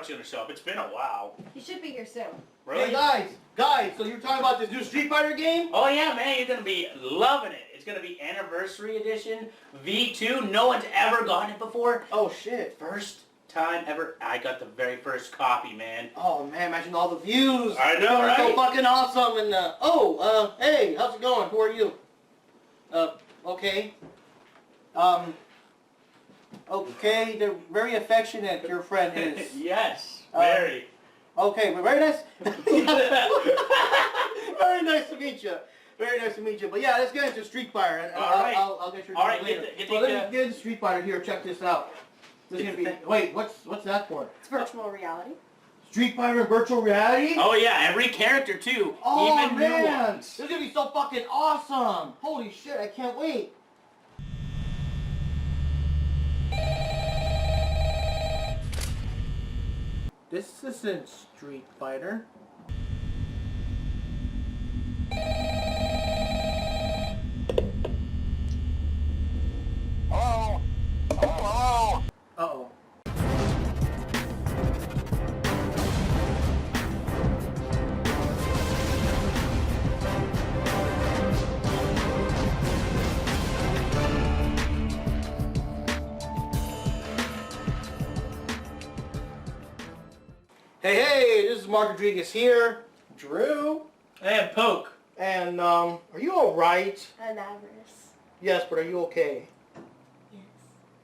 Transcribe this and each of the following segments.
What's gonna show up? It's been a while. He should be here soon. Really? Hey guys, so you're talking about this new Street Fighter game? Oh yeah, man, you're gonna be loving it. It's gonna be Anniversary Edition V2. No one's ever gotten it before. Oh shit. First time ever. I got the very first copy, man. Oh man, imagine all the views. I know, right? So fucking awesome. And hey, how's it going? Who are you? Okay. Okay, they're very affectionate, your friend is. Yes, very. Okay, but very nice. Very nice to meet you. Very nice to meet you. But yeah, let's get into Street Fighter. And Alright. I'll get your Alright, later. Let's get into Street Fighter here. Check this out. This is gonna be. Wait, what's that for? It's virtual reality. Street Fighter virtual reality? Oh yeah, every character too. Oh even man, new ones. this is gonna be so fucking awesome! Holy shit, I can't wait. This isn't Street Fighter. Hello? Hello? Uh-oh. Hey, this is Mark Rodriguez here. Drew. And Poke. And, are you alright? An avarice. Yes, but are you okay? Yes.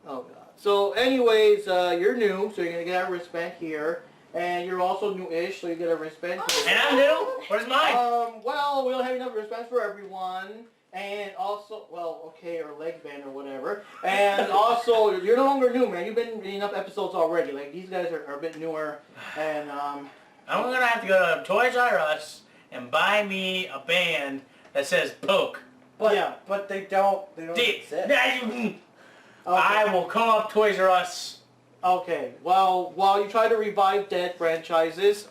Oh god. So anyways, you're new, so you're gonna get a wristband here. And you're also new-ish, so you get a wristband here. And I'm new. Where's mine? Well, we don't have enough wristbands for everyone. And also, well, okay, or leg band or whatever. And also, you're no longer new, man. You've been in enough episodes already. Like, these guys are a bit newer. And, I'm gonna have to go to Toys R Us and buy me a band that says Poke. But, yeah. but they don't exist. I will call up Toys R Us. Okay, well, while you try to revive dead franchises,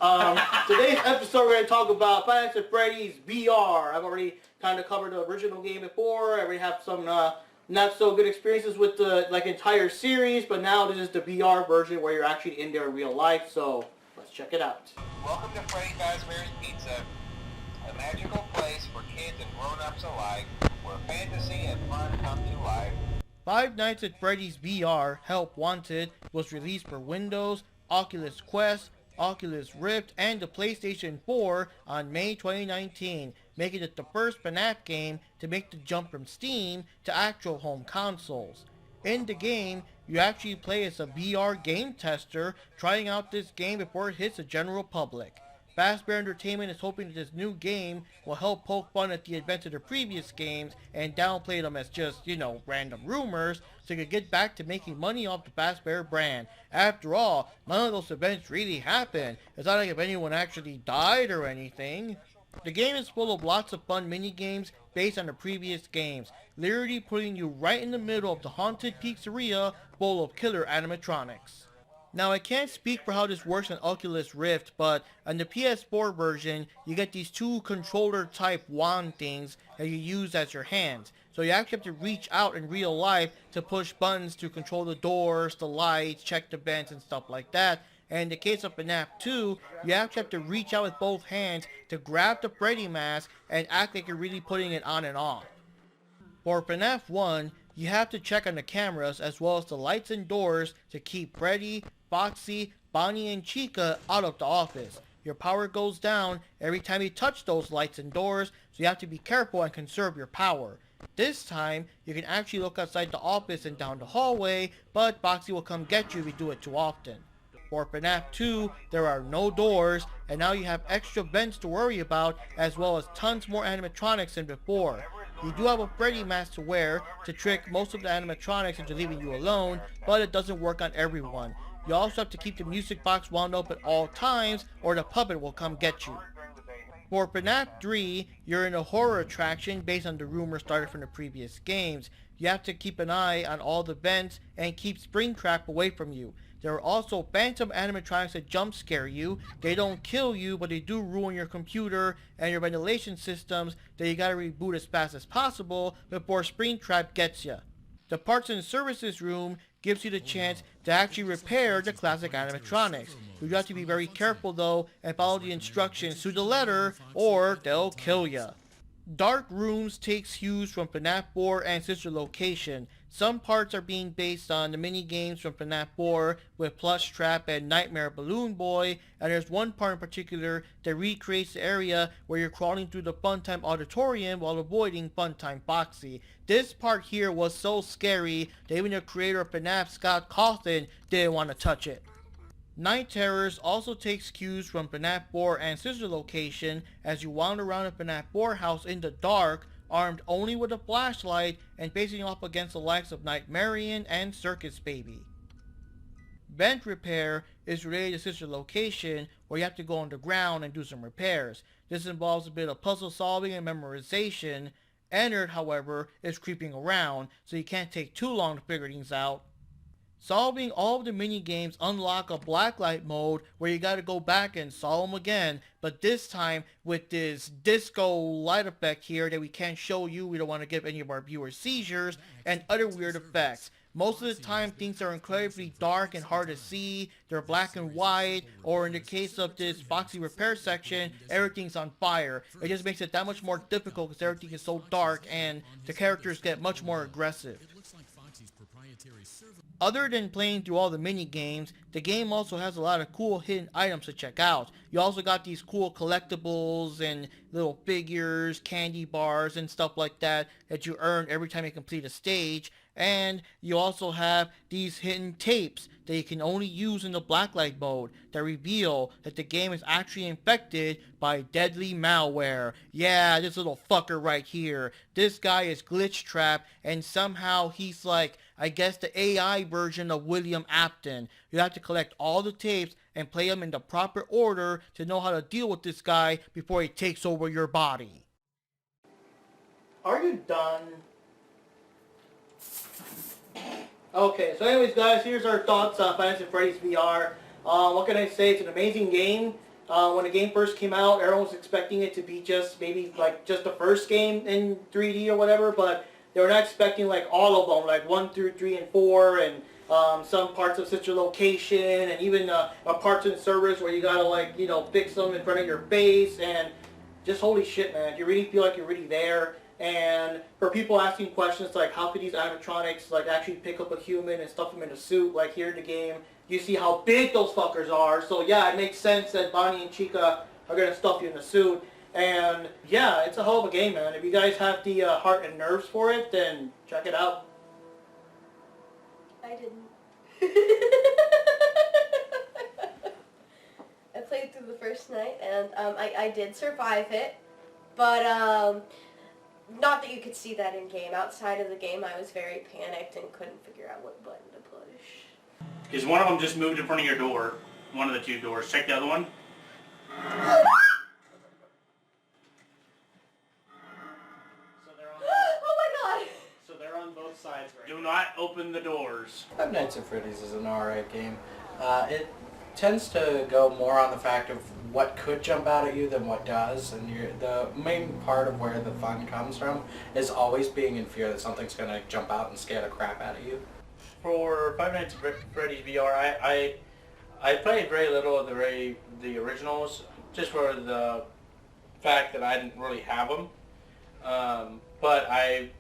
today's episode we're going to talk about Five Nights at Freddy's VR. I've already kind of covered the original game before. I already have some not so good experiences with the entire series, but now this is the VR version where you're actually in there in real life, so let's check it out. Welcome to Freddy Fazbear's Pizza, a magical place for kids and grown-ups alike, where fantasy and fun come to life. Five Nights at Freddy's VR, Help Wanted, was released for Windows, Oculus Quest, Oculus Rift, and the PlayStation 4 on May 2019, making it the first FNAF game to make the jump from Steam to actual home consoles. In the game, you actually play as a VR game tester trying out this game before it hits the general public. Fazbear Entertainment is hoping that this new game will help poke fun at the events of the previous games and downplay them as just, random rumors, so you can get back to making money off the Fazbear brand. After all, none of those events really happened. It's not like if anyone actually died or anything. The game is full of lots of fun mini-games based on the previous games, literally putting you right in the middle of the haunted pizzeria full of killer animatronics. Now, I can't speak for how this works on Oculus Rift, but on the PS4 version, you get these two controller-type wand things that you use as your hands. So you actually have to reach out in real life to push buttons to control the doors, the lights, check the vents, and stuff like that. And in the case of FNAF 2, you actually have to reach out with both hands to grab the Freddy mask and act like you're really putting it on and off. For FNAF 1, you have to check on the cameras as well as the lights and doors to keep Freddy, Foxy, Bonnie, and Chica out of the office. Your power goes down every time you touch those lights and doors, so you have to be careful and conserve your power. This time, you can actually look outside the office and down the hallway, but Foxy will come get you if you do it too often. For FNAF 2, there are no doors, and now you have extra vents to worry about, as well as tons more animatronics than before. You do have a Freddy mask to wear to trick most of the animatronics into leaving you alone, but it doesn't work on everyone. You also have to keep the music box wound up at all times, or the puppet will come get you. For FNAF 3, you're in a horror attraction based on the rumors started from the previous games. You have to keep an eye on all the vents and keep Springtrap away from you. There are also phantom animatronics that jump scare you. They don't kill you, but they do ruin your computer and your ventilation systems that you gotta reboot as fast as possible before Springtrap gets you. The parts and services room gives you the chance to actually repair the classic animatronics. You have to be very careful though and follow the instructions to the letter or they'll kill ya. Dark Rooms takes cues from FNAF 4 and Sister Location. Some parts are being based on the mini games from FNAF 4 with Plush Trap and Nightmare Balloon Boy, and there's one part in particular that recreates the area where you're crawling through the Funtime Auditorium while avoiding Funtime Foxy. This part here was so scary that even the creator of FNAF, Scott Cawthon, didn't want to touch it. Night Terrors also takes cues from FNAF 4 and Sister Location as you wander around a FNAF 4 house in the dark, armed only with a flashlight and facing off against the likes of Nightmarian and Circus Baby. Vent Repair is related to Sister Location where you have to go underground and do some repairs. This involves a bit of puzzle solving and memorization. Ennard, however, is creeping around, so you can't take too long to figure things out. Solving all of the mini-games unlock a blacklight mode where you gotta go back and solve them again, but this time with this disco light effect here that we can't show you, we don't want to give any of our viewers seizures, and other weird effects. Most of the time things are incredibly dark and hard to see, they're black and white, or in the case of this Foxy repair section, everything's on fire. It just makes it that much more difficult because everything is so dark and the characters get much more aggressive. Other than playing through all the mini games, the game also has a lot of cool hidden items to check out. You also got these cool collectibles and little figures, candy bars and stuff like that that you earn every time you complete a stage. And you also have these hidden tapes that you can only use in the blacklight mode that reveal that the game is actually infected by deadly malware. Yeah, this little fucker right here. This guy is Glitch Trap, and somehow he's like, I guess, the AI version of William Afton. You have to collect all the tapes and play them in the proper order to know how to deal with this guy before he takes over your body. Are you done? Okay, so anyways guys, here's our thoughts on Five Nights at Freddy's VR. What can I say? It's an amazing game. When the game first came out, everyone was expecting it to be just maybe like just the first game in 3D or whatever, but they were not expecting like all of them, like 1 through 3 and 4, and some parts of Sister Location, and even parts in service where you gotta like, you know, fix them in front of your face, and just holy shit, man, you really feel like you're really there. And for people asking questions like how could these animatronics like actually pick up a human and stuff them in a suit, like here in the game, you see how big those fuckers are. So yeah, it makes sense that Bonnie and Chica are gonna stuff you in a suit. And yeah, it's a hell of a game, man. If you guys have the heart and nerves for it, then check it out. I didn't. I played through the first night, and I did survive it, but not that you could see that in game. Outside of the game, I was very panicked and couldn't figure out what button to push. Because one of them just moved in front of your door. One of the two doors. Check the other one. So they're on both sides right Do not open the doors. Five Nights at Freddy's is an alright game. It tends to go more on the fact of what could jump out at you than what does, and the main part of where the fun comes from is always being in fear that something's going to jump out and scare the crap out of you. For Five Nights at Freddy's VR, I played very little of the originals, just for the fact that I didn't really have them. But I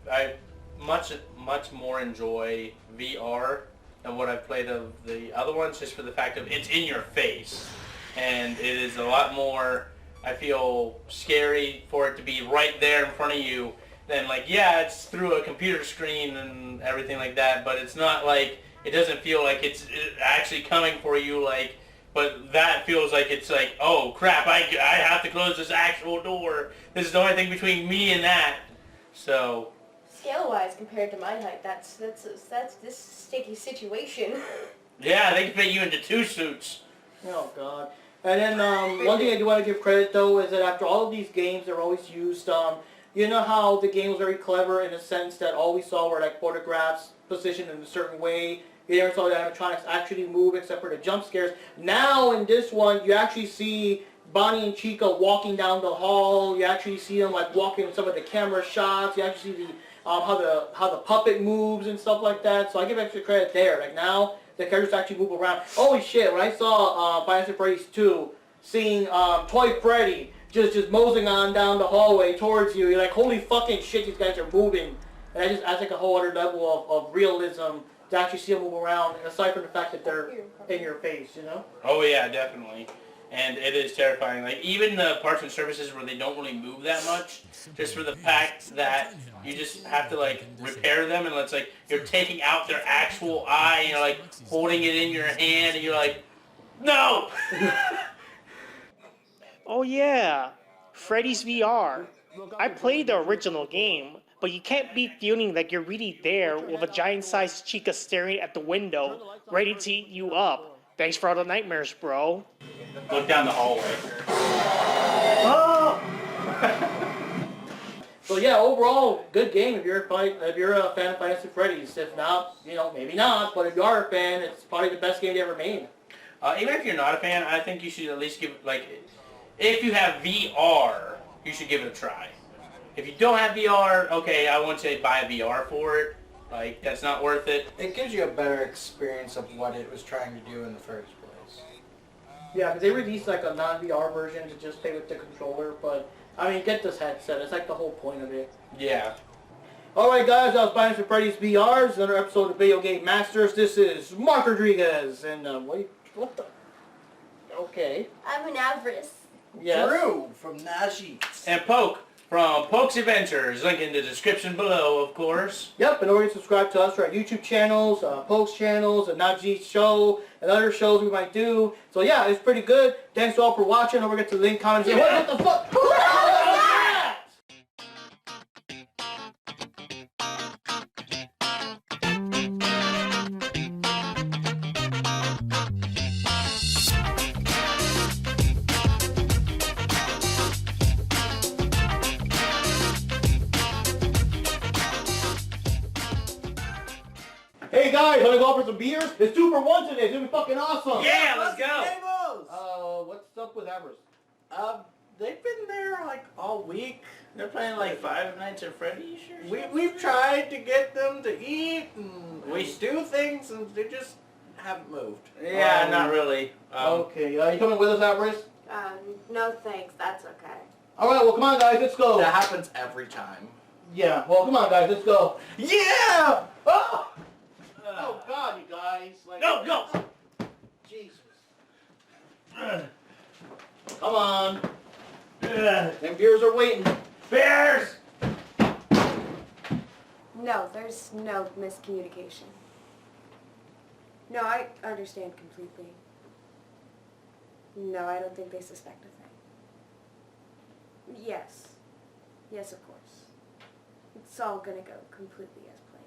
much more enjoy VR than what I've played of the other ones, just for the fact of it's in your face, and it is a lot more, I feel, scary for it to be right there in front of you than like, yeah, it's through a computer screen and everything like that, but it's not like, it doesn't feel like it's actually coming for you, like, but that feels like it's like, oh crap, I have to close this actual door. This is the only thing between me and that. So Scale-wise, compared to my height, that's this sticky situation. yeah, they can fit you into 2 suits. Oh god. And then one thing I do want to give credit though is that after all of these games, they're always used, you know how the game was very clever in the sense that all we saw were like photographs positioned in a certain way. You never saw the animatronics actually move except for the jump scares. Now in this one, you actually see Bonnie and Chica walking down the hall. You actually see them like walking in some of the camera shots. You actually see the how the puppet moves and stuff like that. So I give extra credit there. Like now, the characters actually move around. Holy shit! When I saw Five Nights at Freddy's 2, seeing Toy Freddy just moseying on down the hallway towards you, you're like, holy fucking shit, these guys are moving. And that just adds like a whole other level of realism to actually see them move around, aside from the fact that they're in your face, you know? Oh yeah, definitely. And it is terrifying. Like even the parts and services where they don't really move that much, just for the fact that you just have to like repair them, and it's like you're taking out their actual eye, and you're like holding it in your hand, and you're like, no. Oh yeah, Freddy's VR. I played the original game, but you can't beat feeling like you're really there with a giant-sized chica staring at the window, ready to eat you up. Thanks for all the nightmares, bro. Look down the hallway. Oh! So yeah, overall, good game if you're a fan of Five Nights at Freddy's. If not, you know, maybe not. But if you are a fan, it's probably the best game they ever made. Even if you're not a fan, I think you should at least give if you have VR, you should give it a try. If you don't have VR, okay, I wouldn't say buy a VR for it. Like, that's not worth it. It gives you a better experience of what it was trying to do in the first place. Yeah, because they released like a non-VR version to just play with the controller, but I mean, get this headset. It's like the whole point of it. Yeah. Alright guys, that was Five Nights at Freddy's VR's, another episode of Video Game Masters. This is Mark Rodriguez, and what the? Okay. I'm an Avarice. Yes. Drew from Najee. And Poke from Poke's Adventures. Link in the description below, of course. Yep, and already subscribe to us for our YouTube channels, Poke's channels, and Najee's show, and other shows we might do. So yeah, it's pretty good. Thanks all for watching. Don't forget to link, comment, and say, what the fuck? Who the hell is that? Hey guys, wanna go out for some beers? It's 2 for 1 today. It's gonna be fucking awesome. Yeah, let's go. What's up with Avarice? They've been there like all week. They're playing like Five Nights at Freddy's or something? We've tried to get them to eat and We- do things, and they just haven't moved. Yeah, not really. Okay, you coming with us, Avarice? No thanks, that's okay. Alright, well come on guys, let's go. That happens every time. Yeah, well come on guys, let's go. Yeah! Oh! Oh god, you guys. Like, Go! Jesus. Come on. Them beers are waiting. Bears! No, there's no miscommunication. No, I understand completely. No, I don't think they suspect a thing. Yes. Yes, of course. It's all gonna go completely as planned.